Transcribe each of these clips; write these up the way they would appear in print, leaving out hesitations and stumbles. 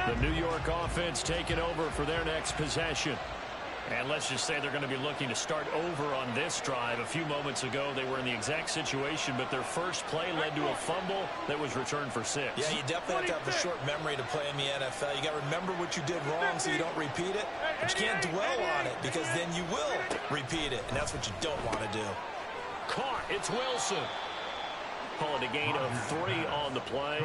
The New York offense taking over for their next possession. And let's just say they're going to be looking to start over on this drive. A few moments ago, they were in the exact situation, but their first play led to a fumble that was returned for 6. Yeah, you definitely have to have a short memory to play in the NFL. You got to remember what you did wrong so you don't repeat it, but you can't dwell on it because then you will repeat it, and that's what you don't want to do. Caught. It's Wilson. Call it a gain of 3 on the play,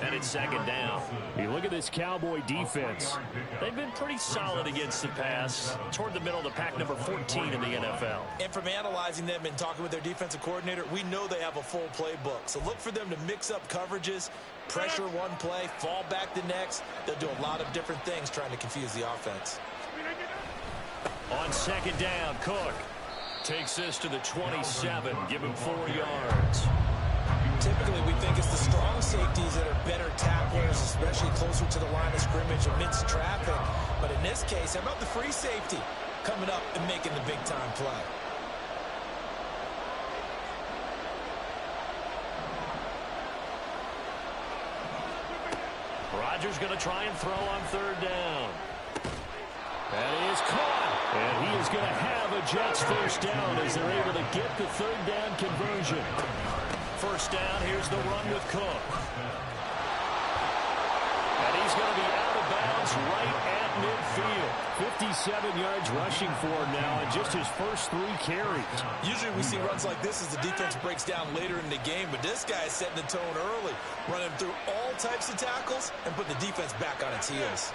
and it's second down. You look at this Cowboy defense. They've been pretty solid against the pass, toward the middle of the pack, number 14 in the NFL. And from analyzing them and talking with their defensive coordinator, we know they have a full playbook. So look for them to mix up coverages, pressure one play, fall back the next. They'll do a lot of different things trying to confuse the offense. On second down, Cook takes this to the 27, give him 4 yards. Typically, we think it's the strong safeties that are better tacklers, especially closer to the line of scrimmage amidst traffic. But in this case, how about the free safety coming up and making the big-time play? Rodgers going to try and throw on third down. That is caught. And he is going to have a Jets first down as they're able to get the third down conversion. First down, here's the run with Cook. And he's going to be out of bounds right at midfield. 57 yards rushing for him now in just his first 3 carries. Usually we see runs like this as the defense breaks down later in the game, but this guy is setting the tone early, running through all types of tackles and put the defense back on its heels.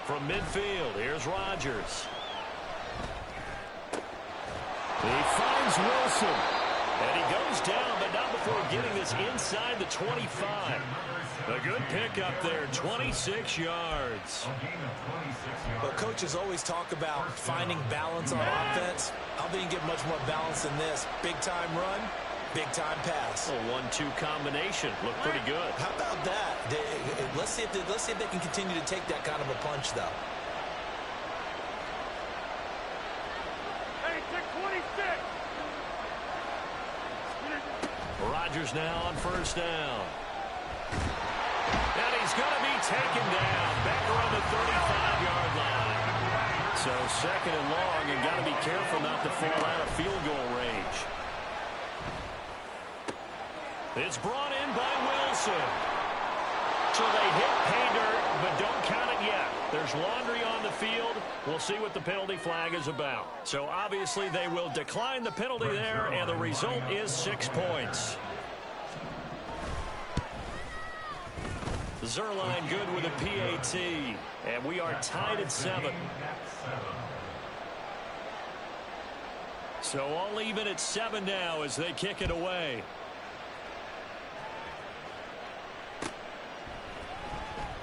From midfield, here's Rodgers. He finds Wilson. And he goes down, but not before getting this inside the 25. A good pickup there, 26 yards. But coaches always talk about finding balance on offense. I don't think you can get much more balance than this. Big-time run, big-time pass. A 1-2 combination. Looked pretty good. How about that? Let's see if they can continue to take that kind of a punch, though. Hey, take 26. Rodgers now on first down. And he's going to be taken down back around the 35-yard line. So second and long, and got to be careful not to fall out of field goal range. It's brought in by Wilson. So they hit pay dirt, but don't count it yet. There's laundry on the field. We'll see what the penalty flag is about. So obviously they will decline the penalty there, and the result is 6 points. Zuerlein good with a PAT, and we are tied at 7. So all even at 7 now as they kick it away.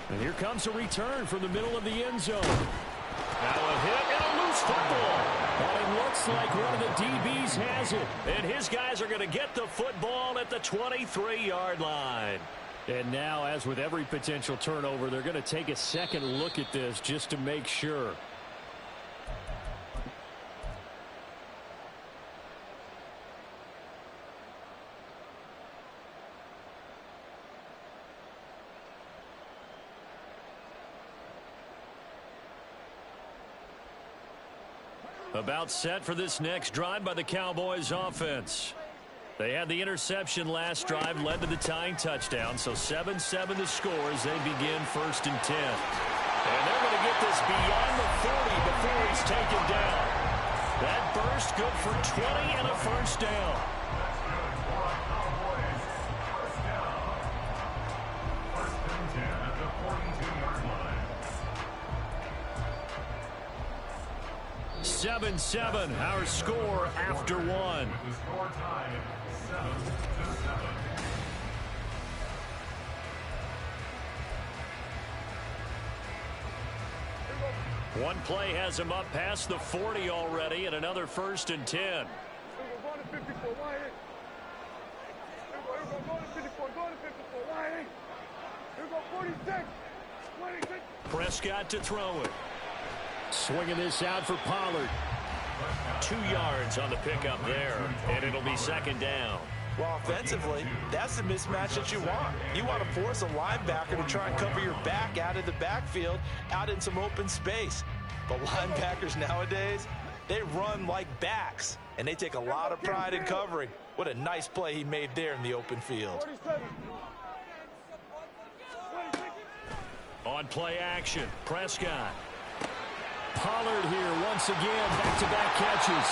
And here comes a return from the middle of the end zone. Now a hit and a loose football. But it looks like one of the DBs has it. And his guys are going to get the football at the 23-yard line. And now, as with every potential turnover, they're going to take a second look at this just to make sure. About set for this next drive by the Cowboys offense. They had the interception last drive, led to the tying touchdown, so 7-7 the score as they begin 1st and 10. And they're going to get this beyond the 40 before he's taken down. That burst good for 20 and a first down. Seven, 7, our score after 1. One play has him up past the 40 already, and another 1st and 10. Prescott to throw it. Swinging this out for Pollard. 2 yards on the pickup there, and it'll be second down. Well, offensively, that's the mismatch that you want. You want to force a linebacker to try and cover your back out of the backfield, out in some open space. But linebackers nowadays, they run like backs, and they take a lot of pride in covering. What a nice play he made there in the open field. On play action, Prescott. Pollard here once again, back-to-back catches.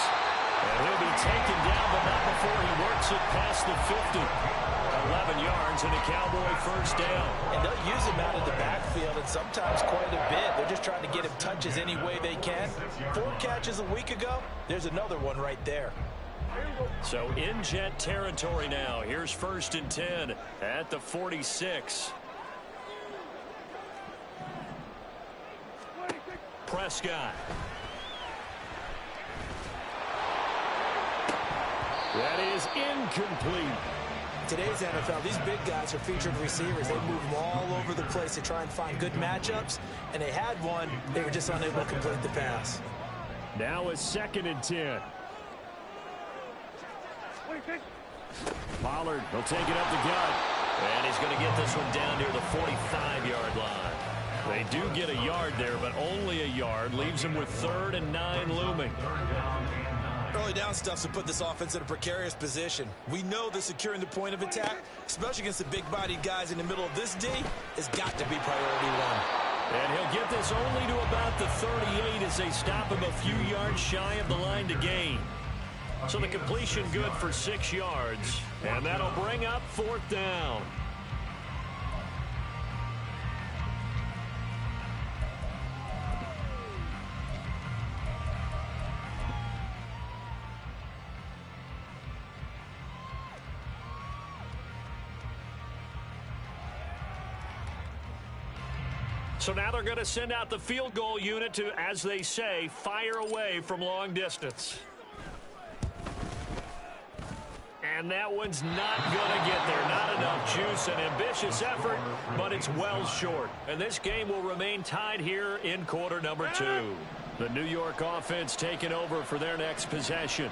And he'll be taken down, but not before he works it past the 50. 11 yards and a Cowboy first down. And they'll use him out of the backfield, and sometimes quite a bit. They're just trying to get him touches any way they can. 4 catches a week ago. There's another one right there. So in Jet territory now. Here's 1st and 10 at the 46. Prescott. That is incomplete. Today's NFL, these big guys are featured receivers. They move them all over the place to try and find good matchups, and they had one. They were just unable to complete the pass. Now it's 2nd and 10. Pollard will take it up the gut, and he's going to get this one down near the 45-yard line. They do get a yard there, but only a yard. Leaves them with 3rd and 9 looming. Early down stuff to put this offense in a precarious position. We know that securing the point of attack, especially against the big-bodied guys in the middle of this D, has got to be priority 1. And he'll get this only to about the 38 as they stop him a few yards shy of the line to gain. So the completion good for 6 yards, and that'll bring up 4th down. So now they're going to send out the field goal unit to, as they say, fire away from long distance. And that one's not going to get there. Not enough juice. An ambitious effort, but it's well short. And this game will remain tied here in quarter number 2. The New York offense taking over for their next possession.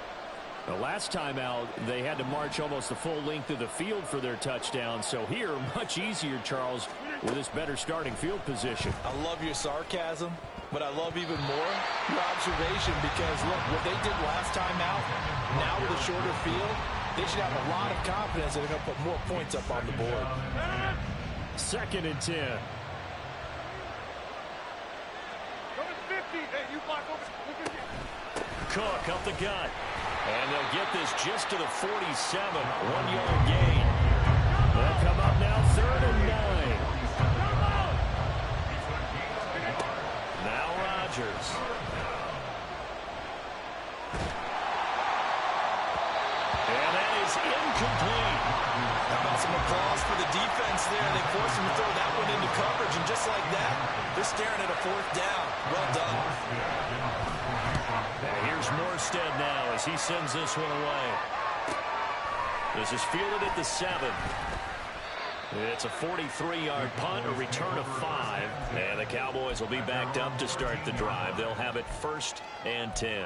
The last time out, they had to march almost the full length of the field for their touchdown. So here, much easier, Charles, with this better starting field position. I love your sarcasm, but I love even more your observation because, look, what they did last time out, now with a shorter field, they should have a lot of confidence that they're going to put more points up on the board. 2nd and 10. Cook up the gut. And they'll get this just to the 47. 1-yard gain. They'll come up now 3rd and 9. Now Rodgers. And that is incomplete. How about some applause for the defense there? They forced him to throw that one into coverage, and just like that, they're staring at a 4th down. Well done. Here's Morstead now as he sends this one away. This is fielded at the 7. It's a 43-yard punt, a return of 5. And the Cowboys will be backed up to start the drive. They'll have it 1st and 10.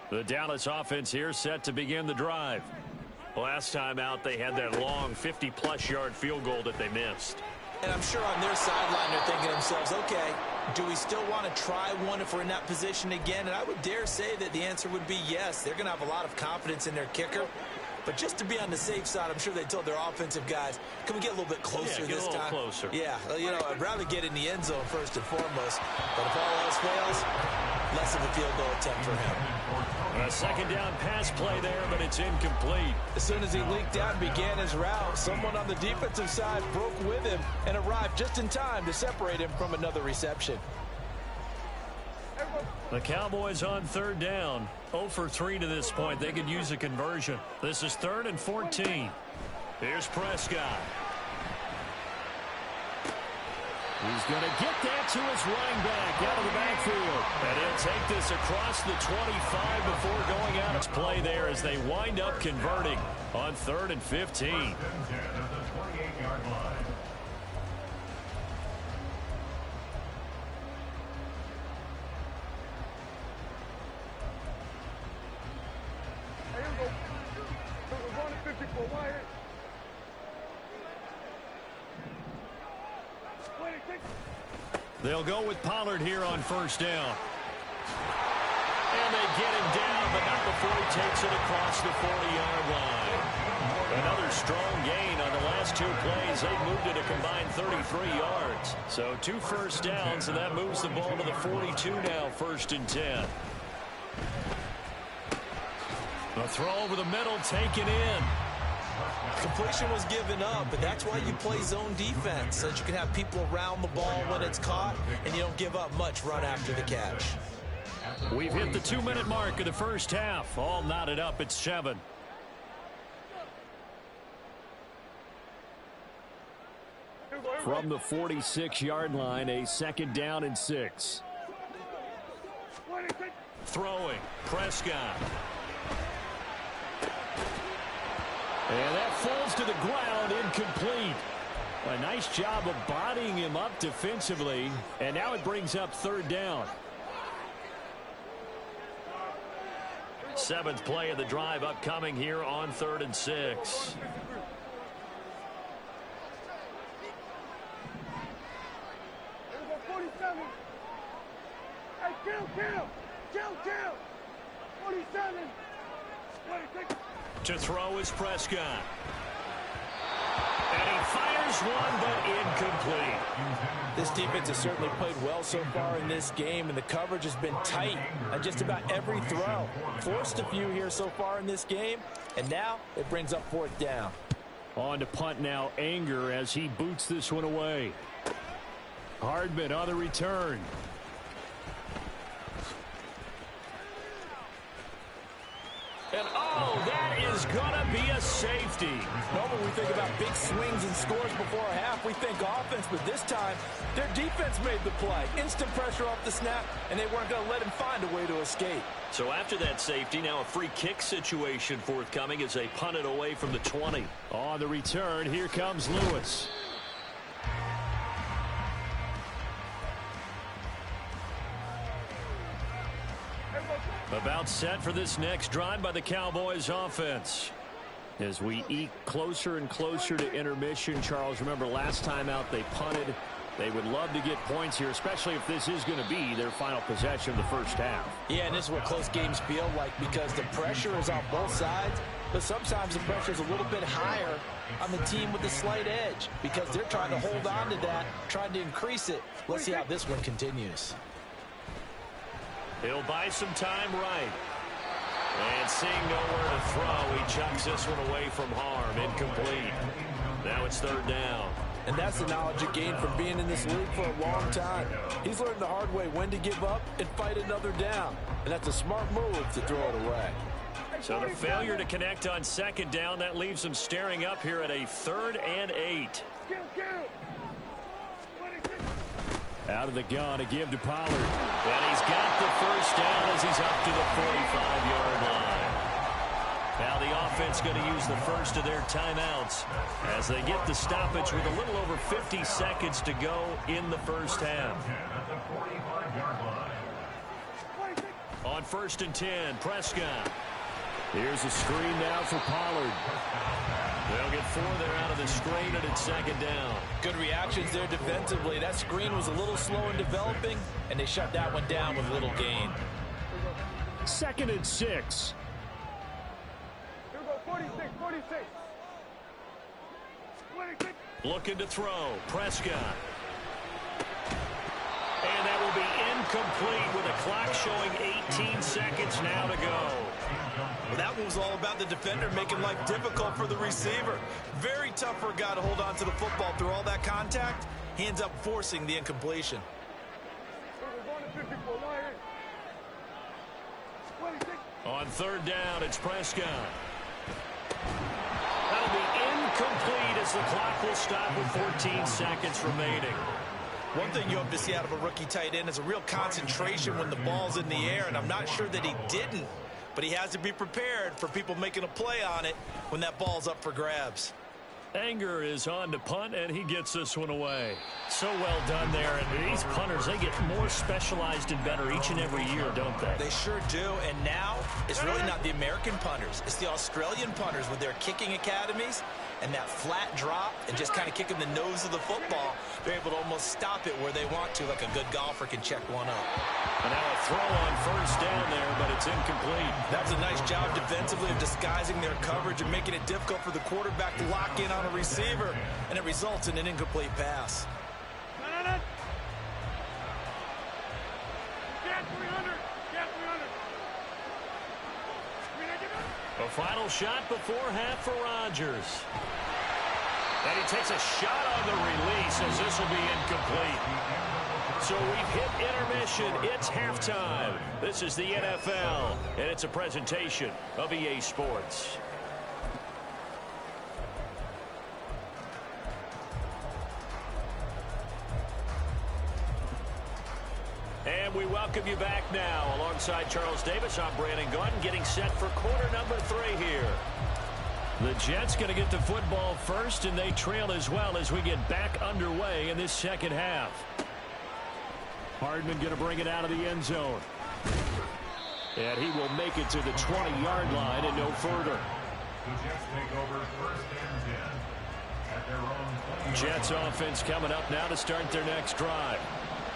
The Dallas offense here set to begin the drive. Last time out, they had that long 50-plus yard field goal that they missed. And I'm sure on their sideline they're thinking to themselves, okay, do we still want to try one if we're in that position again? And I would dare say that the answer would be yes. They're going to have a lot of confidence in their kicker. But just to be on the safe side, I'm sure they told their offensive guys, can we get a little bit closer this time? Closer. Yeah, you know, I'd rather get in the end zone first and foremost. But if all else fails, less of a field goal attempt for him. A 2nd down pass play there, but it's incomplete. As soon as he leaked out and began his route, someone on the defensive side broke with him and arrived just in time to separate him from another reception. The Cowboys on 3rd down. 0 for 3 to this point. They could use a conversion. This is 3rd and 14. Here's Prescott. He's going to get that to his running back out of the backfield. And he'll take this across the 25 before going out of play there as they wind up converting on 3rd and 15. They'll go with Pollard here on 1st down. And they get him down, but not before he takes it across the 40-yard line. Another strong gain on the last 2 plays. They moved it a combined 33 yards. So 2 first downs, and that moves the ball to the 42 now, 1st and 10. A throw over the middle, taken in. Completion was given up, but that's why you play zone defense, so that you can have people around the ball when it's caught, and you don't give up much run after the catch. We've hit the 2-minute mark of the first half. All knotted up at 7. From the 46-yard line, a 2nd down and 6. Throwing, Prescott. And that falls to the ground, incomplete. A nice job of bodying him up defensively, and now it brings up 3rd down. 7th play of the drive upcoming here on 3rd and 6. To throw is Prescott. And he fires one, but incomplete. This defense has certainly played well so far in this game, and the coverage has been tight on just about every throw. Forced a few here so far in this game, and now it brings up 4th down. On to punt now, Anger, as he boots this one away. Hardman on the return. And oh, that is going to be a safety. Normally we think about big swings and scores before a half. We think offense, but this time their defense made the play. Instant pressure off the snap, and they weren't going to let him find a way to escape. So after that safety, now a free kick situation forthcoming as they punt it away from the 20. On the return, here comes Lewis. About set for this next drive by the Cowboys offense. As we eke closer and closer to intermission, Charles, remember last time out they punted. They would love to get points here, especially if this is going to be their final possession of the first half. Yeah, and this is what close games feel like because the pressure is on both sides, but sometimes the pressure is a little bit higher on the team with the slight edge because they're trying to hold on to that, trying to increase it. Let's see how this one continues. He'll buy some time right. And seeing nowhere to throw, he chucks this one away from harm. Incomplete. Now it's 3rd down. And that's the knowledge he gained from being in this league for a long time. He's learned the hard way when to give up and fight another down. And that's a smart move to throw it away. So the failure to connect on 2nd down, that leaves him staring up here at a 3rd and 8. Out of the gun to give to Pollard. And he's got the 1st down as he's up to the 45-yard line. Now the offense going to use the first of their timeouts as they get the stoppage with a little over 50 seconds to go in the first half. On 1st and 10, Prescott. Here's a screen now for Pollard. They'll get 4 there out of the screen, and it's 2nd down. Good reactions there defensively. That screen was a little slow in developing, and they shut that one down with little gain. 2nd and 6. Here we go, 46. Looking to throw, Prescott. And that will be incomplete with a clock showing 18 seconds now to go. Well, that one was all about the defender making life difficult for the receiver. Very tough for a guy to hold on to the football through all that contact. He ends up forcing the incompletion. On 3rd down, it's Prescott. That'll be incomplete as the clock will stop with 14 seconds remaining. One thing you hope to see out of a rookie tight end is a real concentration when the ball's in the air, and I'm not sure that he didn't, but he has to be prepared for people making a play on it when that ball's up for grabs. Anger is on to punt, and he gets this one away. So well done there. And these punters, they get more specialized and better each and every year, don't they? They sure do. And now it's really not the American punters. It's the Australian punters with their kicking academies and that flat drop and just kind of kicking the nose of the football. They're able to almost stop it where they want to, like a good golfer can check one up. And now a throw on first down there, but it's incomplete. That was a nice job defensively of disguising their coverage and making it difficult for the quarterback to lock in on a receiver, and it results in an incomplete pass. A final shot before half for Rodgers. And he takes a shot on the release as this will be incomplete. So we've hit intermission. It's halftime. This is the NFL, and it's a presentation of EA Sports. And we welcome you back now. Alongside Charles Davis, I'm Brandon Gunn, getting set for quarter number 3 here. The Jets going to get the football first, and they trail as well as we get back underway in this second half. Hardman going to bring it out of the end zone. And he will make it to the 20-yard line and no further. The Jets take over first and 10 at their own 20. Jets offense coming up now to start their next drive.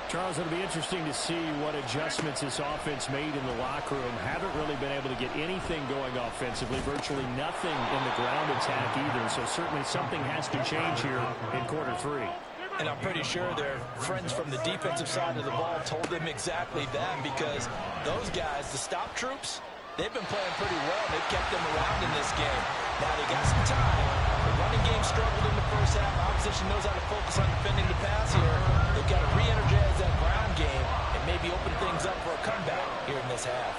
Charles, it'll be interesting to see what adjustments this offense made in the locker room. Haven't really been able to get anything going offensively, virtually nothing in the ground attack either. So certainly something has to change here in quarter 3. And I'm pretty sure their friends from the defensive side of the ball told them exactly that, because those guys, the stop troops, they've been playing pretty well. They've kept them around in this game. Now they got some time. The running game struggled in the first half. Opposition knows how to focus on defending the pass here. They've got to re-energize that ground game and maybe open things up for a comeback here in this half.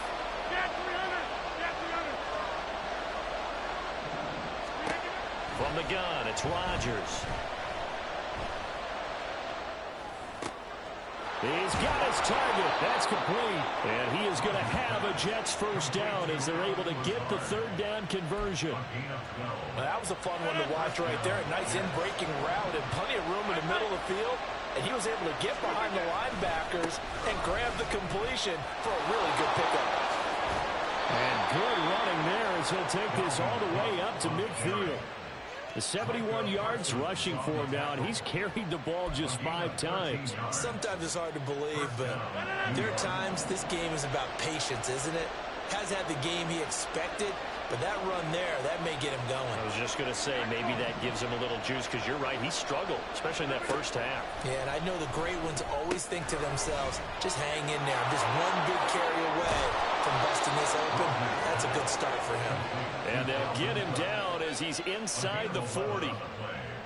From the gun, it's Rodgers. He's got his target. That's complete. And he is going to have a Jets first down as they're able to get the third down conversion. Well, that was a fun one to watch right there. A nice in-breaking route and plenty of room in the middle of the field. And he was able to get behind the linebackers and grab the completion for a really good pickup. And good running there as he'll take this all the way up to midfield. The 71 yards rushing for him now, and he's carried the ball just 5 times. Sometimes it's hard to believe, but there are times this game is about patience, isn't it? Has had the game he expected, but that run there, that may get him going. I was just going to say, maybe that gives him a little juice, because you're right, he struggled, especially in that first half. Yeah, and I know the great ones always think to themselves, just hang in there. Just one big carry away from busting this open. That's a good start for him. And they'll get him down as he's inside the 40.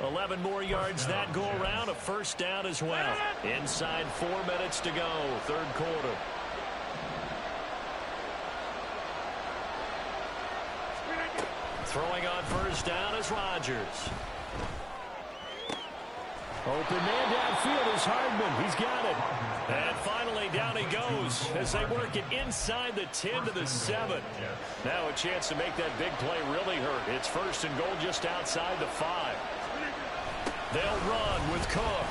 11 more yards that go around, a first down as well. Inside 4 minutes to go, third quarter. Throwing on first down is Rodgers. Open man downfield is Hardman. He's got it. And finally down he goes as they work it inside the 10 to the 7. Now a chance to make that big play really hurt. It's first and goal just outside the 5. They'll run with Cook.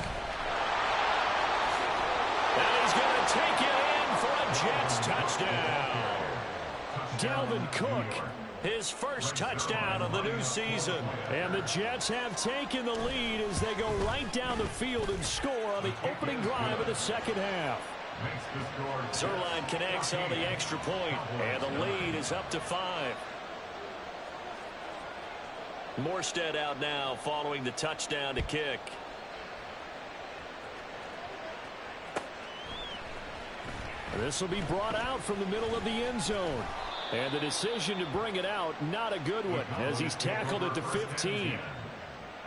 And he's going to take it in for a Jets touchdown. Dalvin Cook, his first touchdown of the new season. And the Jets have taken the lead as they go right down the field and score on the opening drive of the second half. Zerline connects on the extra point, and the lead is up to 5. Morstead out now following the touchdown to kick. This will be brought out from the middle of the end zone. And the decision to bring it out, not a good one, as he's tackled at the 15.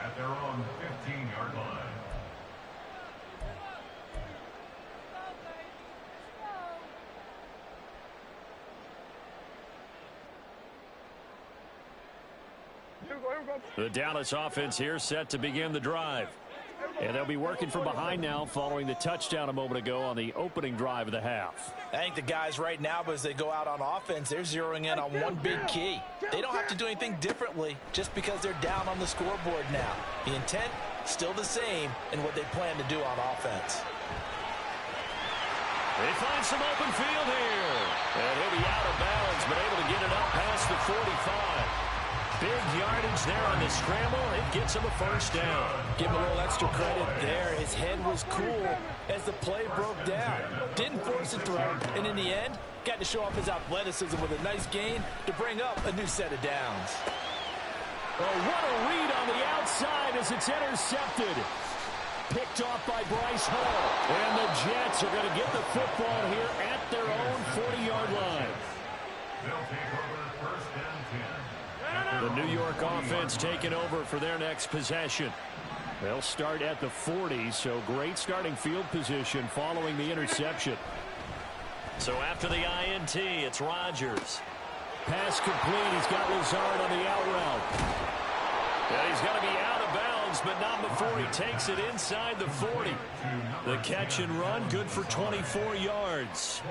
At their own 15-yard line. Here we go. The Dallas offense here set to begin the drive. And they'll be working from behind now following the touchdown a moment ago on the opening drive of the half. I think the guys right now, as they go out on offense, they're zeroing in on one big key. They don't have to do anything differently just because they're down on the scoreboard now. The intent, still the same in what they plan to do on offense. They find some open field here. And he'll be out of bounds, but able to get it up past the 45. Big yardage there on the scramble. It gets him a first down. Give him a little extra credit there. His head was cool as the play broke down. Didn't force a throw, and in the end, got to show off his athleticism with a nice gain to bring up a new set of downs. Oh, what a read on the outside as it's intercepted. Picked off by Bryce Hall. And the Jets are going to get the football here at their own 40-yard line. They'll take over first and 10. The New York offense taking over for their next possession. They'll start at the 40, so great starting field position following the interception. So after the INT, it's Rodgers. Pass complete. He's got Lazard on the out route. And he's going to be out of bounds, but not before he takes it inside the 40. The catch and run, good for 24 yards.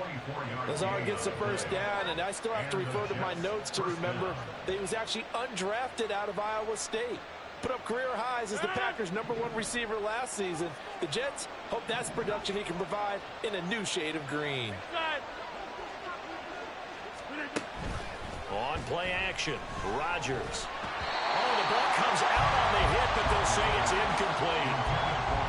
Lazard gets the first down, and I still have to refer to my notes to remember that he was actually undrafted out of Iowa State. Put up career highs as the Packers' #1 receiver last season. The Jets hope that's production he can provide in a new shade of green. On play action, Rodgers. Oh, the ball comes out on the hit, but they'll say it's incomplete.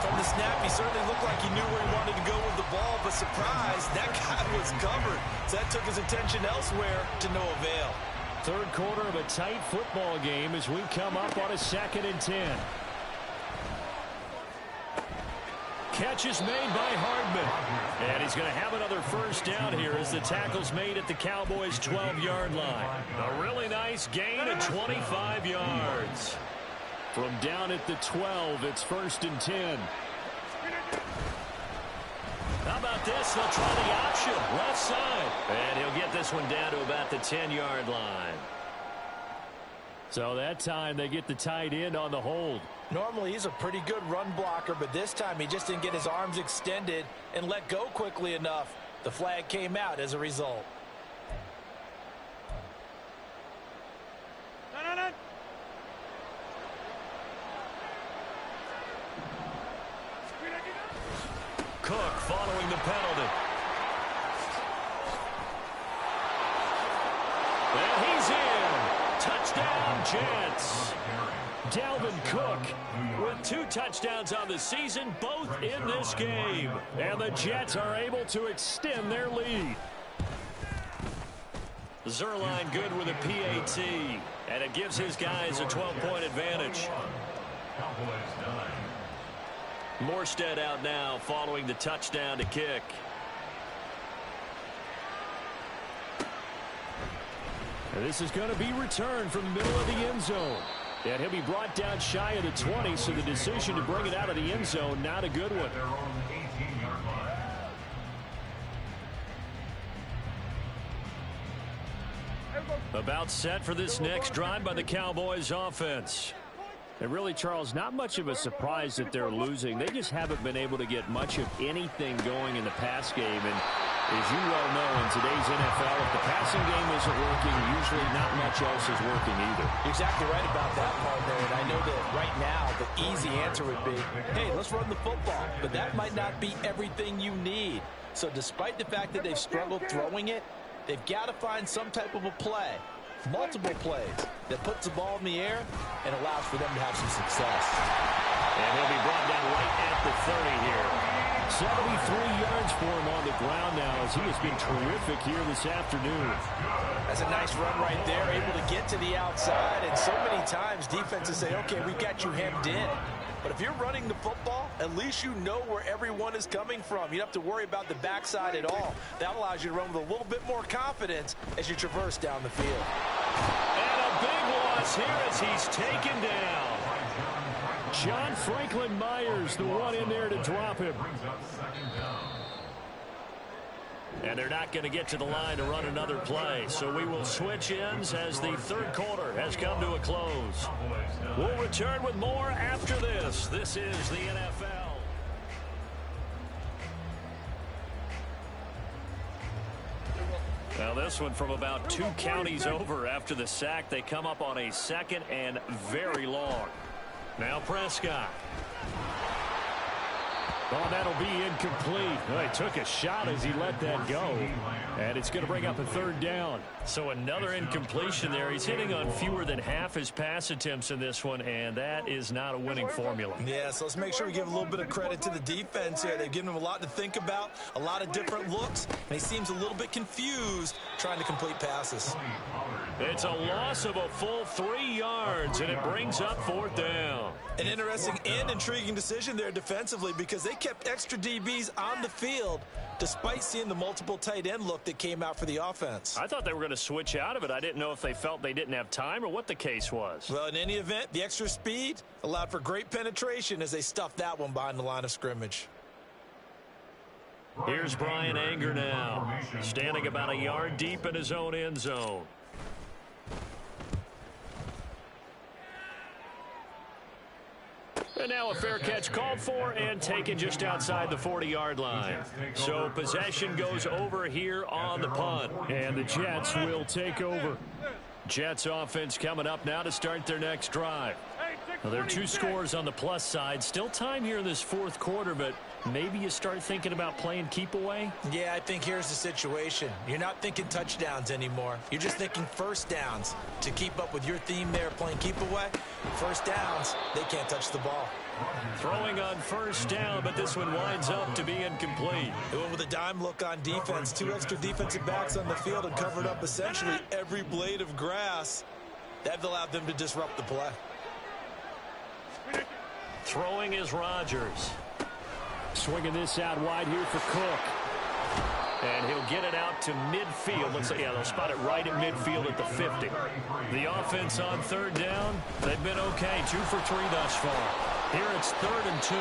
From the snap, he certainly looked like he knew where he wanted to go with the ball, but surprise, that guy was covered. So that took his attention elsewhere to no avail. Third quarter of a tight football game as we come up on a 2nd and 10. Catch is made by Hardman. And he's going to have another first down here as the tackle's made at the Cowboys' 12-yard line. A really nice gain of 25 yards. From down at the 12, it's 1st and 10. How about this? They'll try the option, left side. And he'll get this one down to about the 10-yard line. So that time they get the tight end on the hold. Normally he's a pretty good run blocker, but this time he just didn't get his arms extended and let go quickly enough. The flag came out as a result. Cook following the penalty. And he's in. Touchdown, Jets. Dalvin Cook with 2 touchdowns on the season, both in this game. And the Jets are able to extend their lead. Zuerlein good with a PAT. And it gives his guys a 12-point advantage. Morstead out now following the touchdown to kick. And this is going to be returned from the middle of the end zone. And he'll be brought down shy of the 20, so the decision to bring it out of the end zone, not a good one. About set for this next drive by the Cowboys offense. And really, Charles, not much of a surprise that they're losing. They just haven't been able to get much of anything going in the pass game. And as you well know, in today's NFL, if the passing game isn't working, usually not much else is working either. You're exactly right about that, partner. And I know that right now the easy answer would be, hey, let's run the football. But that might not be everything you need. So despite the fact that they've struggled throwing it, they've got to find some type of a play, multiple plays, that puts the ball in the air and allows for them to have some success. And he'll be brought down right at the 30 here. 73 yards for him on the ground now as he has been terrific here this afternoon. That's a nice run right there, able to get to the outside. And so many times defenses say, okay, we've got you hemmed in. But if you're running the football, at least you know where everyone is coming from. You don't have to worry about the backside at all. That allows you to run with a little bit more confidence as you traverse down the field. And a big loss here as he's taken down. John Franklin Myers, the one in there to drop him. And they're not going to get to the line to run another play. So we will switch ends as the third quarter has come to a close. We'll return with more after this. This is the NFL. Now this one from about 2 counties over after the sack. They come up on a 2nd and very long. Now Prescott. Oh, that'll be incomplete. Well, he took a shot as he let that go. And it's going to bring up a 3rd down. So another incompletion there. He's hitting on fewer than half his pass attempts in this one, and that is not a winning formula. Yeah, so let's make sure we give a little bit of credit to the defense here. They've given him a lot to think about, a lot of different looks, and he seems a little bit confused trying to complete passes. It's a loss of a full 3 yards, and it brings up 4th down. An interesting and intriguing decision there defensively because they kept extra DBs on the field despite seeing the multiple tight end look that came out for the offense. I thought they were going to switch out of it. I didn't know if they felt they didn't have time or what the case was. Well, in any event, the extra speed allowed for great penetration as they stuffed that one behind the line of scrimmage. Here's Brian Anger now, standing about a yard deep in his own end zone. And now a fair catch called for and taken just outside the 40-yard line. So possession goes over here on the punt. And the Jets will take over. Jets offense coming up now to start their next drive. Well, there are 2 scores on the plus side. Still time here in this 4th quarter, but maybe you start thinking about playing keep away? Yeah, I think here's the situation. You're not thinking touchdowns anymore. You're just thinking first downs. To keep up with your theme there, playing keep away, first downs, they can't touch the ball. Throwing on 1st down, but this one winds up to be incomplete. They went with a dime look on defense. 2 extra defensive backs on the field and covered up essentially every blade of grass. That allowed them to disrupt the play. Throwing is Rodgers. Swinging this out wide here for Cook. And he'll get it out to midfield. Looks like, yeah, they'll spot it right at midfield at the 50. The offense on 3rd down, they've been okay. 2 for 3 thus far. Here it's 3rd and 2.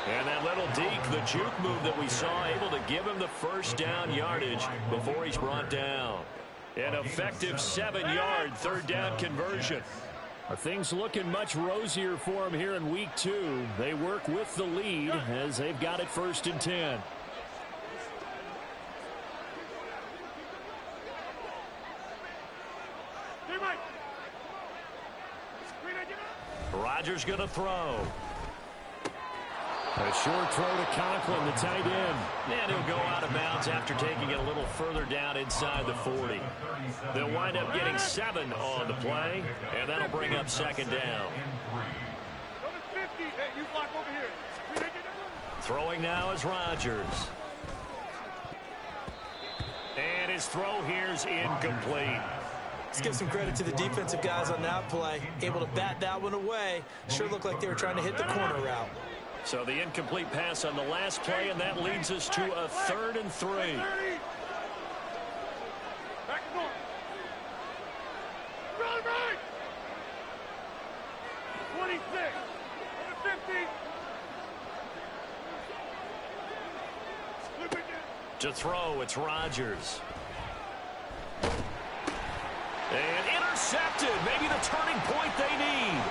And that little deke, the juke move that we saw, able to give him the 1st down yardage before he's brought down. An effective 7-yard 3rd down conversion. Are things looking much rosier for them here in week 2? They work with the lead as they've got it 1st and 10. Rodgers going to throw. A short throw to Conklin, the tight end. And he'll go out of bounds after taking it a little further down inside the 40. They'll wind up getting 7 on the play, and that'll bring up 2nd down. Throwing now is Rodgers. And his throw here's incomplete. Let's give some credit to the defensive guys on that play. Able to bat that one away. Sure looked like they were trying to hit the corner route. So the incomplete pass on the last play, and that leads us to a 3rd and 3. Back and forth. Run right. 26. On the 50. To throw, it's Rodgers. And intercepted. Maybe the turning point they need.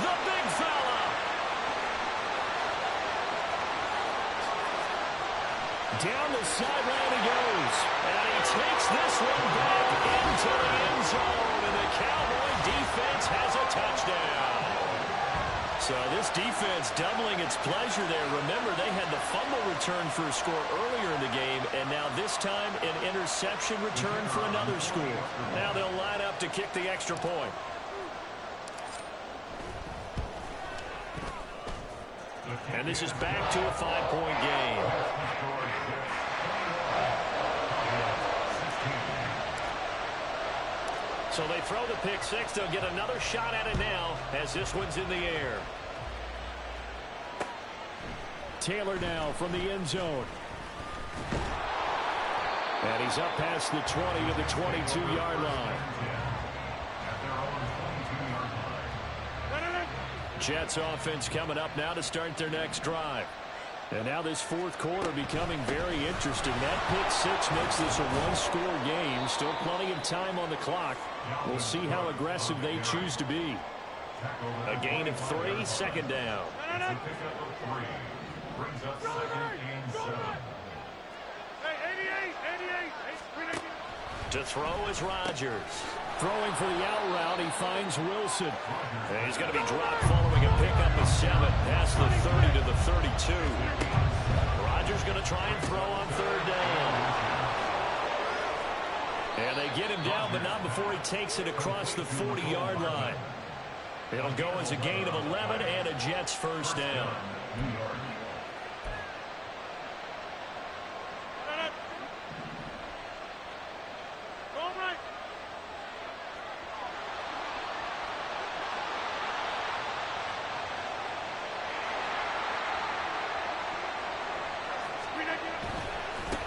The big fella. Down the sideline he goes. And he takes this one back into the end zone. And the Cowboy defense has a touchdown. So this defense doubling its pleasure there. Remember, they had the fumble return for a score earlier in the game, and now this time an interception return for another score. Now they'll line up to kick the extra point. And this is back to a 5-point game. So they throw the pick 6. They'll get another shot at it now as this one's in the air. Taylor now from the end zone. And he's up past the 20 to the 22-yard line. Jets offense coming up now to start their next drive. And now this fourth quarter becoming very interesting. That pick six makes this a one-score game. Still plenty of time on the clock. We'll see how aggressive they choose to be. A gain of 3, second down. Brings up second and 7. Hey, 88. To throw is Rodgers. Throwing for the out route, he finds Wilson. And he's going to be dropped following a pickup of 7. Past the 30 to the 32. Rodgers going to try and throw on third down. And they get him down, but not before he takes it across the 40-yard line. It'll go as a gain of 11 and a Jets first down.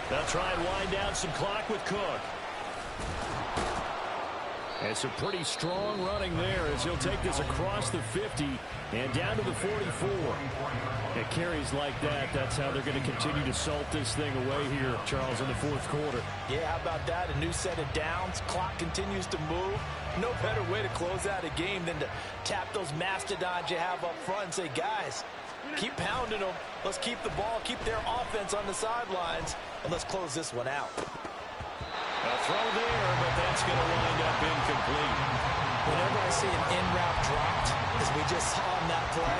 They'll try and wind down some clock with Cook. And some pretty strong running there as he'll take this across the 50 and down to the 44. At carries like that, that's how they're going to continue to salt this thing away here, Charles, in the fourth quarter. Yeah, how about that? A new set of downs. Clock continues to move. No better way to close out a game than to tap those mastodons you have up front and say, guys, keep pounding them. Let's keep the ball, keep their offense on the sidelines, and let's close this one out. A throw there, but that's going to wind up incomplete. Whenever I see an in-route dropped, as we just saw in that play,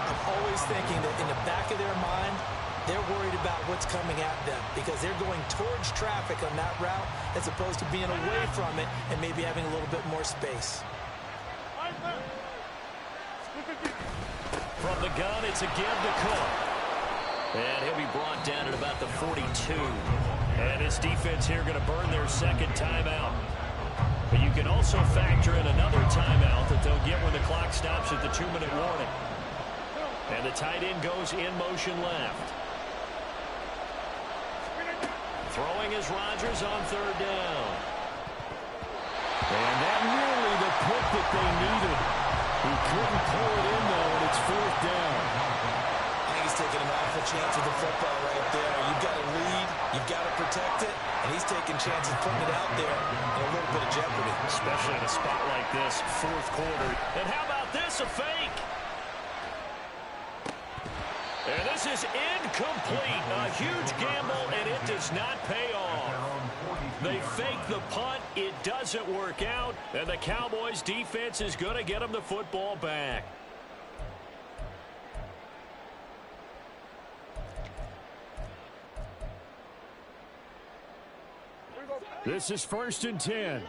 I'm always thinking that in the back of their mind, they're worried about what's coming at them because they're going towards traffic on that route as opposed to being away from it and maybe having a little bit more space. From the gun, it's a give to Cook. And he'll be brought down at about the 42. And his defense here going to burn their second timeout. But you can also factor in another timeout that they'll get when the clock stops at the 2-minute warning. And the tight end goes in motion left. Throwing is Rodgers on third down. And that nearly the pick that they needed. He couldn't pull it in, though, and it's fourth down. I think he's taking an awful chance with the football right there. You've got to lead, you've got to protect it, and he's taking chances putting it out there in a little bit of jeopardy. Especially in a spot like this, fourth quarter. And how about this, a fake? And this is incomplete. A huge gamble, and it does not pay off. They fake the punt. It doesn't work out. And the Cowboys' defense is going to get them the football back. This is 1st and 10.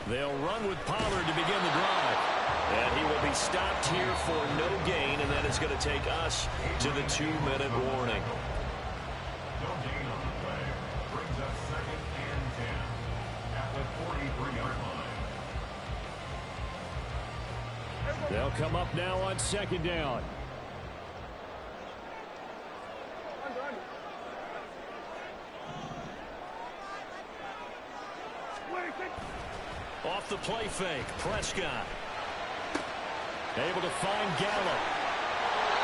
They'll run with Pollard to begin the drive. And he will be stopped here for no gain, and that is going to take us to the 2-minute warning. No gain on the play. Brings up second and 10 at the 43-yard line. They'll come up now on second down. Off the play fake, Prescott. Able to find Gallup.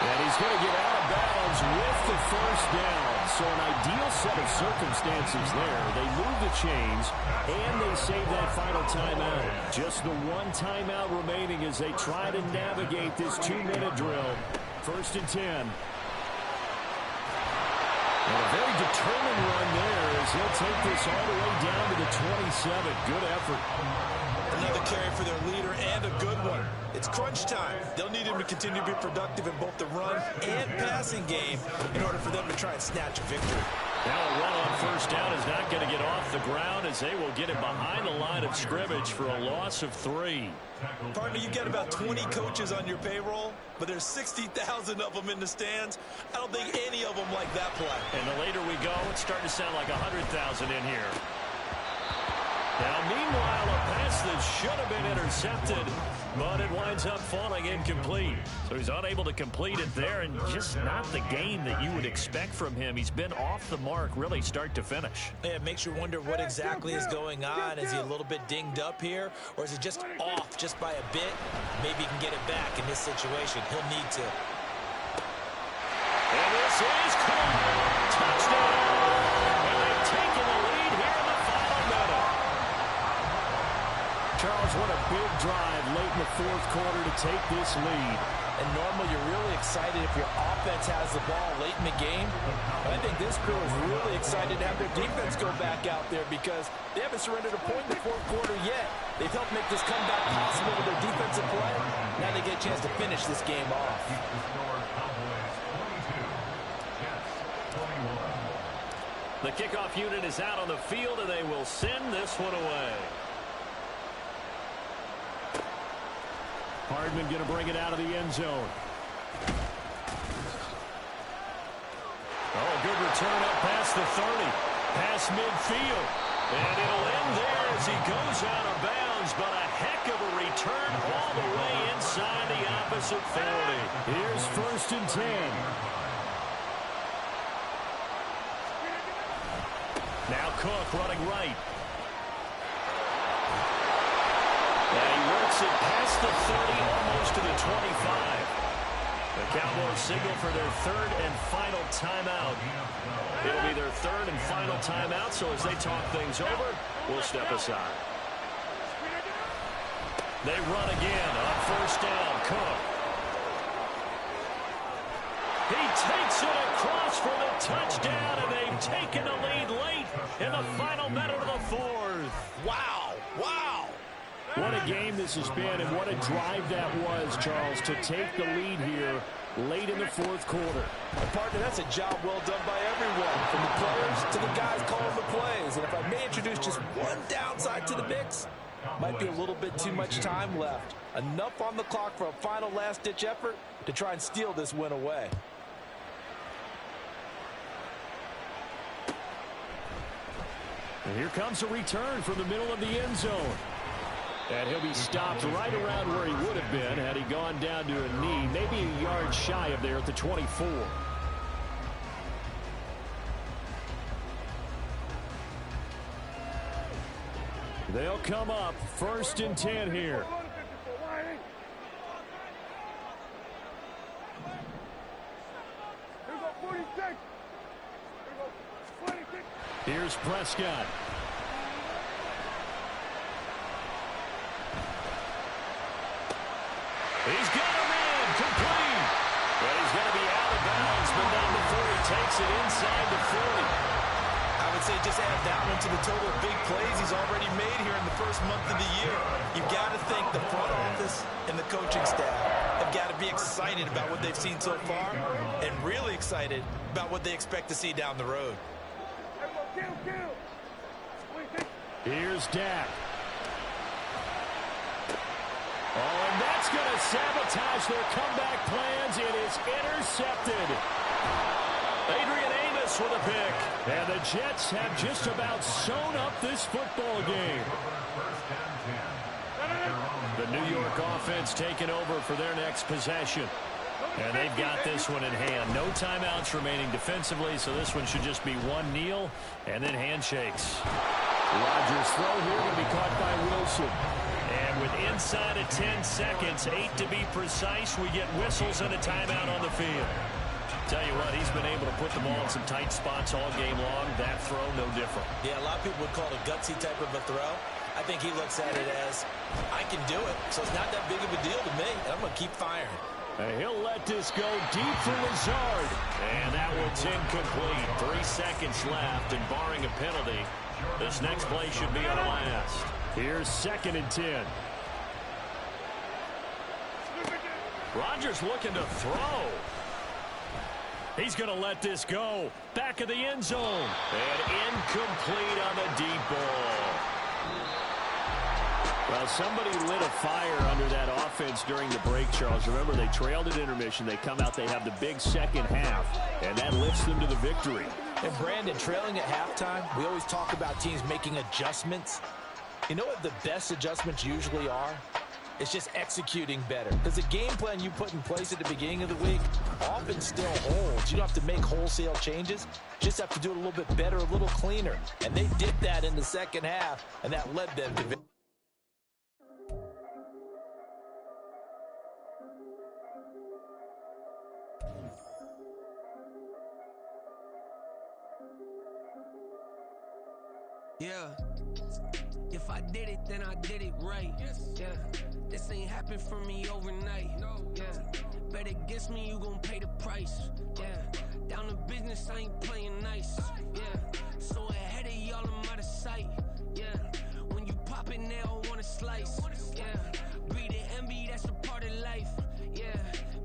And he's going to get out of bounds with the first down. So an ideal set of circumstances there. They move the chains, and they save that final timeout. Just the one timeout remaining as they try to navigate this 2-minute drill. 1st and 10. And a very determined run there as he'll take this all the way down to the 27. Good effort. Another carry for their leader and a good one. It's crunch time. They'll need him to continue to be productive in both the run and passing game in order for them to try and snatch a victory. Now a run on first down is not going to get off the ground as they will get it behind the line of scrimmage for a loss of 3. Partner, you got about 20 coaches on your payroll, but there's 60,000 of them in the stands. I don't think any of them like that play. And the later we go, it's starting to sound like 100,000 in here. Now, meanwhile, a pass that should have been intercepted But it winds up falling incomplete. So he's unable to complete it there, and just not the game that you would expect from him. He's been off the mark really start to finish. Yeah, it makes you wonder what exactly is going on. Is he a little bit dinged up here, or is it just off just by a bit? Maybe he can get it back in this situation. He'll need to. And this is caught. Touchdown. And they've taken the lead here in the final minute. Charles, what a big drive late in the fourth quarter to take this lead. And normally you're really excited if your offense has the ball late in the game. But I think this crew is really excited to have their defense go back out there because they haven't surrendered a point in the fourth quarter yet. They've helped make this comeback possible with their defensive play. Now they get a chance to finish this game off. The kickoff unit is out on the field, and they will send this one away. Hardman going to bring it out of the end zone. Oh, good return up past the 30. Past midfield. And it'll end there as he goes out of bounds, but a heck of a return all the way inside the opposite 40. Here's 1st and 10. Now Cook running right. And he works it past the 30, almost to the 25. The Cowboys signal for their 3rd and final timeout. It'll be their 3rd and final timeout, so as they talk things over, we'll step aside. They run again on 1st down. Cook. He takes it across for the touchdown, and they've taken the lead late in the final minute of the 4th. Wow, wow. What a game this has been, and what a drive that was, Charles, to take the lead here late in the fourth quarter. Partner, that's a job well done by everyone, from the players to the guys calling the plays. And if I may introduce just one downside to the mix, might be a little bit too much time left. Enough on the clock for a final last-ditch effort to try and steal this win away. And here comes a return from the middle of the end zone. And he'll be stopped right around where he would have been had he gone down to a knee, maybe a yard shy of there at the 24. They'll come up 1st and 10 here. Here's Prescott. He's got a man complete. But he's going to be out of bounds, but not before he takes it inside the 40. I would say just add that one to the total of big plays he's already made here in the first month of the year. You've got to think the front office and the coaching staff have got to be excited about what they've seen so far and really excited about what they expect to see down the road. Here's Dak. Oh, and that's going to sabotage their comeback plans. It is intercepted. Adrian Amos with a pick. And the Jets have just about sewn up this football game. The New York offense taking over for their next possession. And they've got this one in hand. No timeouts remaining defensively, so this one should just be one kneel and then handshakes. Rodgers' throw here going to be caught by Wilson. And with inside of 10 seconds, 8 to be precise, we get whistles and a timeout on the field. Tell you what, he's been able to put the ball in some tight spots all game long. That throw, no different. Yeah, a lot of people would call it a gutsy type of a throw. I think he looks at it as, I can do it, so it's not that big of a deal to me, and I'm going to keep firing. And he'll let this go deep for Lazard. And that one's incomplete. 3 seconds left, and barring a penalty, this next play should be on the last. Here's 2nd and 10. Rodgers looking to throw. He's going to let this go. Back of the end zone. And incomplete on the deep ball. Well, somebody lit a fire under that offense during the break, Charles. Remember, they trailed at intermission. They come out, they have the big second half, and that lifts them to the victory. And Brandon, trailing at halftime, we always talk about teams making adjustments. You know what the best adjustments usually are? It's just executing better. Because the game plan you put in place at the beginning of the week often still holds. You don't have to make wholesale changes. Just have to do it a little bit better, a little cleaner. And they did that in the second half, and that led them to victory. Yeah. If I did it, then I did it right. Yeah. This ain't happened for me overnight. Yeah. Bet against me, you gon' pay the price. Yeah. Down to business, I ain't playing nice. Yeah. So ahead of y'all, I'm out of sight. Yeah. When you pop it, they all wanna slice. Yeah. Greed and envy, that's a part of life. Yeah.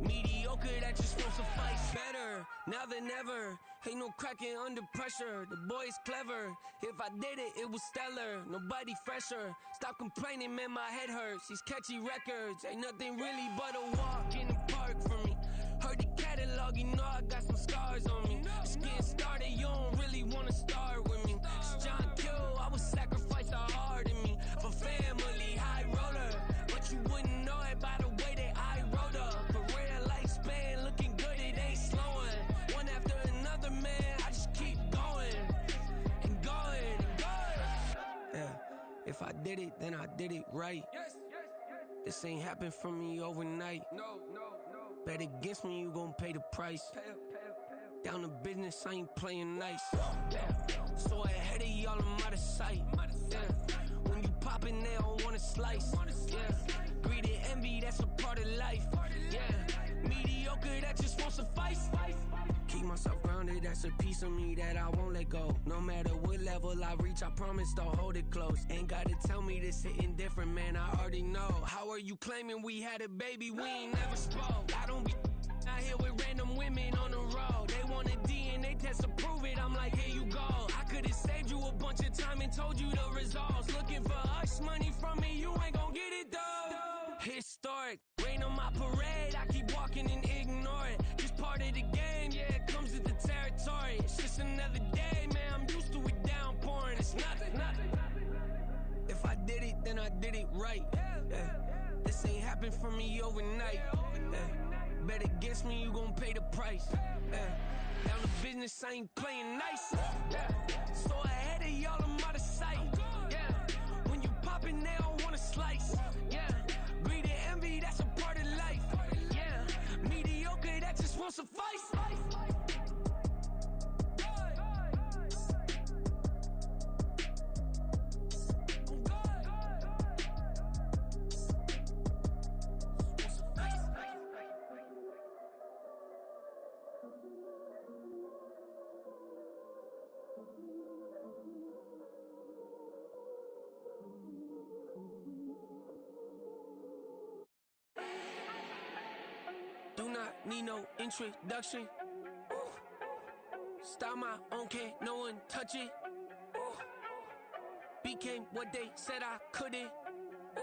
Mediocre, that just won't suffice. Better, now than ever. Ain't no cracking under pressure. The boy's clever. If I did it, it was stellar. Nobody fresher. Stop complaining, man, my head hurts. These catchy records ain't nothing really but a walk in the park for me. Heard the catalog, you know I got some scars on me. Just getting started, you don't really wanna start with me. It's John Kill, I would sacrifice a heart in me for family, high roller. But you wouldn't know it by the way that I wrote up. Career lifespan looking good, it ain't slowing. One after another, man, I just keep going and going and going. Yeah, if I did it, then I did it right. This ain't happened for me overnight. No. Bet against me, you gon' pay the price. Down to business, I ain't playing nice. Yeah. So ahead of y'all, I'm out of sight. Yeah. When you poppin', they don't wanna slice. Yeah. Greed and envy, that's a part of life. Yeah. Mediocre, that just won't suffice. Keep myself grounded, that's a piece of me that I won't let go. No matter what level I reach, I promise don't hold it close. Ain't gotta tell me this hitting different, man, I already know. How are you claiming we had a baby, we ain't never spoke? I don't be out here with random women on the road. They want a DNA test to prove it, I'm like, here you go. I could've saved you a bunch of time and told you the results. Looking for hush money from me, you ain't gon' get it though. Historic, rain on my parade, I keep walking and ignore it. Just part of the game, yeah, it comes with the territory. It's just another day, man, I'm used to it downpouring. It's nothing. If I did it, then I did it right. Yeah. This ain't happened for me overnight. Yeah. Bet against me, you gon' pay the price. Yeah. Down to business, I ain't playing nice. Yeah. So ahead of y'all, I'm out of sight. Yeah. When you poppin', they don't wanna slice. Yeah. Greed and envy, that's a part of life. Yeah. Mediocre, that just won't suffice. Do not need no introduction. Ooh. Start my own, can't no one touch it. Ooh. Became what they said I couldn't. Ooh.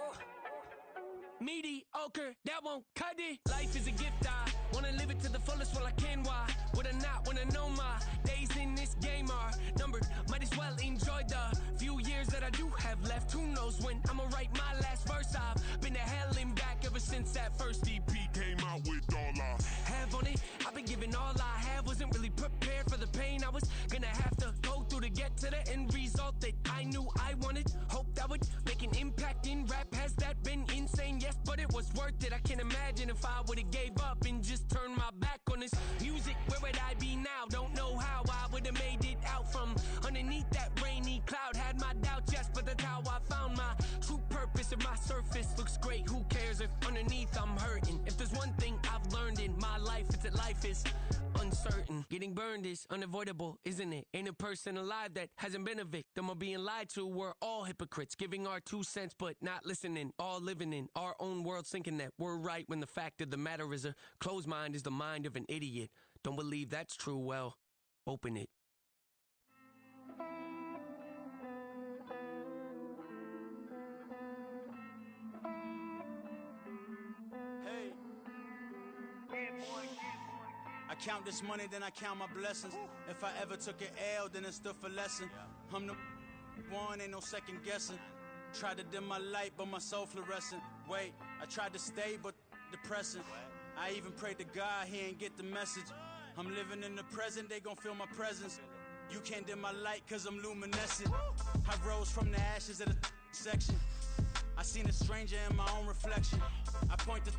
Mediocre, that won't cut it. Life is a gift, I wanna live it to the fullest while I can. Why would I not wanna know my days in this game are numbered? Might as well enjoy the few years that I do have left. Who knows when I'ma write my last verse? I've been to hell and back ever since that first EP came out with all I have on it. I've been giving all I have, wasn't really prepared for the pain I was gonna have to go through to get to the end result that I knew I wanted. Hope that would make an impact in rap. Has that been insane? Yes, but it was worth it. I can't imagine if I would've gave up and just turned my back on this music. Where would I be now? Don't know how I would've made it out from underneath that rainy cloud. Had my doubts, yes, but that's how I found my true purpose. If my surface looks great, who cares if underneath I'm hurting? If there's one thing I've learned in my life, it's that life is uncertain. Getting burned is unavoidable, isn't it? Ain't a person alive that hasn't been a victim of being lied to. We're all hypocrites, giving our 2 cents but not listening. All living in our own world, thinking that we're right when the fact of the matter is a closed mind is the mind of an idiot. Don't believe that's true? Well, open it. Hey. I count this money, then I count my blessings. If I ever took an L, then it stood for lesson. I'm the one, ain't no second guessing. Tried to dim my light, but my soul fluorescent. Wait, I tried to stay, but depressing. I even prayed to God, he ain't get the message. I'm living in the present, they gon' feel my presence. You can't dim my light, cause I'm luminescent. I rose from the ashes of the section. I seen a stranger in my own reflection. I point the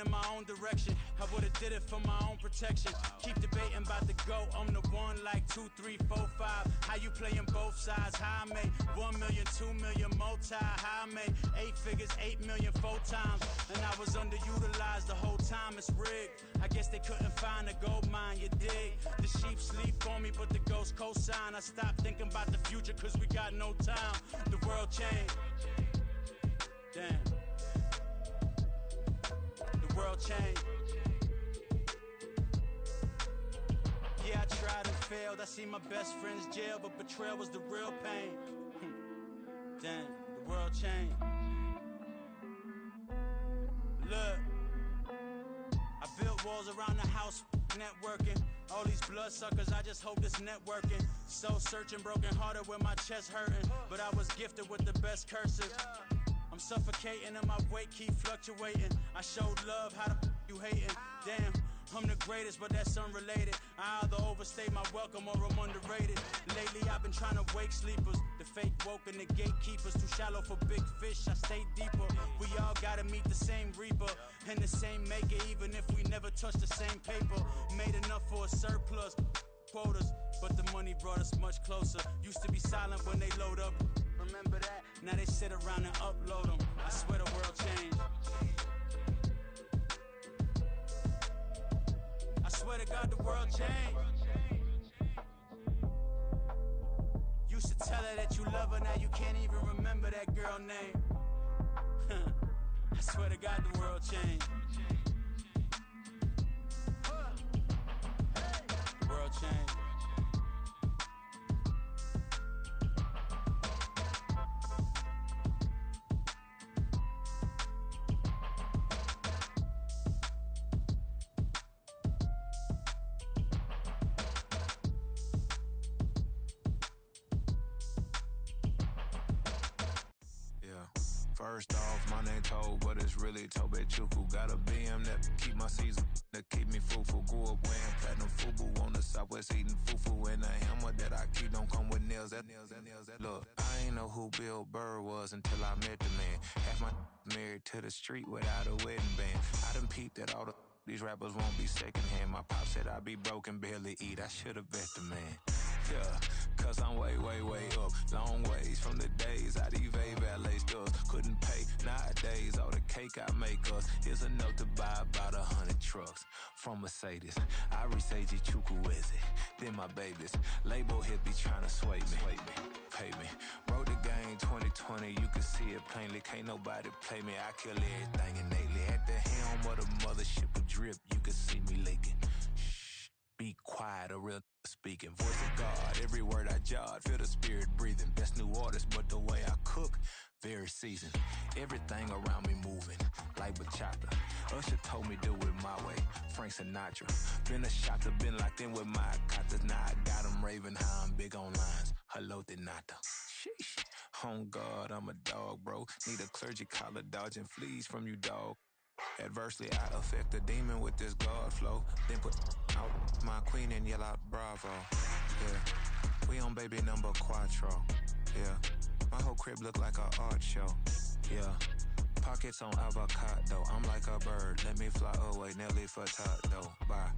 in my own direction. I would've did it for my own protection. Keep debating about the GOAT. I'm the one like 2, 3, 4, 5. How you playing both sides? How I made 1 million, 2 million multi. How I made 8 figures, 8 million 4 times. And I was underutilized the whole time. It's rigged. I guess they couldn't find a gold mine, you dig? The sheep sleep on me, but the ghost co-sign. I stopped thinking about the future cause we got no time. The world changed. Damn. The world changed. Yeah, I tried and failed. I see my best friends jail, but betrayal was the real pain. Damn, the world changed. Look, I built walls around the house, networking. All these bloodsuckers, I just hope this networking. Soul searching, broken hearted with my chest hurting. But I was gifted with the best cursive. I'm suffocating and my weight keep fluctuating. I showed love, how the you hating? Damn, I'm the greatest, but that's unrelated. I either overstay my welcome or I'm underrated. Lately I've been trying to wake sleepers. The fake woke and the gatekeepers. Too shallow for big fish, I stay deeper. We all gotta meet the same reaper and the same maker, even if we never touch the same paper. Made enough for a surplus quotas, but the money brought us much closer. Used to be silent when they load up. Remember that? Now they sit around and upload them. I swear the world changed. I swear to God the world changed. Used to tell her that you love her, now you can't even remember that girl name. I swear to God the world changed. The world changed. First off, my name Toad, but it's really Tobechuku. Got a BM that keep my season, that keep me fruitful. Grew up wearing platinum FUBU on the Southwest eating fufu. And the hammer that I keep don't come with nails. That look, I ain't know who Bill Burr was until I met the man. Half my married to the street without a wedding band. I done peeped that all these rappers won't be secondhand. My pop said I'd be broken, barely eat. I should've bet the man. Yeah, cause I'm way, way, way up. Long ways from the days I evade valet stores. Couldn't pay nowadays. All the cake I make us is enough to buy about 100 trucks from Mercedes. I resage Chukwueze, then my babies. Label hit be trying to sway me. Pay me. Wrote the game 2020, you can see it plainly. Can't nobody play me. I kill everything innately. At the helm of the mothership with drip, you can see me leaking. Shh, be quiet, a real speaking. Voice of God, every word I jot, feel the spirit breathing. Best new artist, but the way I cook, very seasoned. Everything around me moving, like bachata. Usher told me do it my way, Frank Sinatra. Been a shotter, been locked in with my katas. Now I got them raving how I'm big on lines. Hello, Denata. Sheesh. On God, I'm a dog, bro. Need a clergy collar, dodging fleas from you, dog. Adversely, I affect the demon with this God flow. Then put out my queen and yell out bravo. Yeah, we on baby number quattro. Yeah, my whole crib look like an art show. Yeah, pockets on avocado. I'm like a bird, let me fly away, Nelly Furtado. Bye.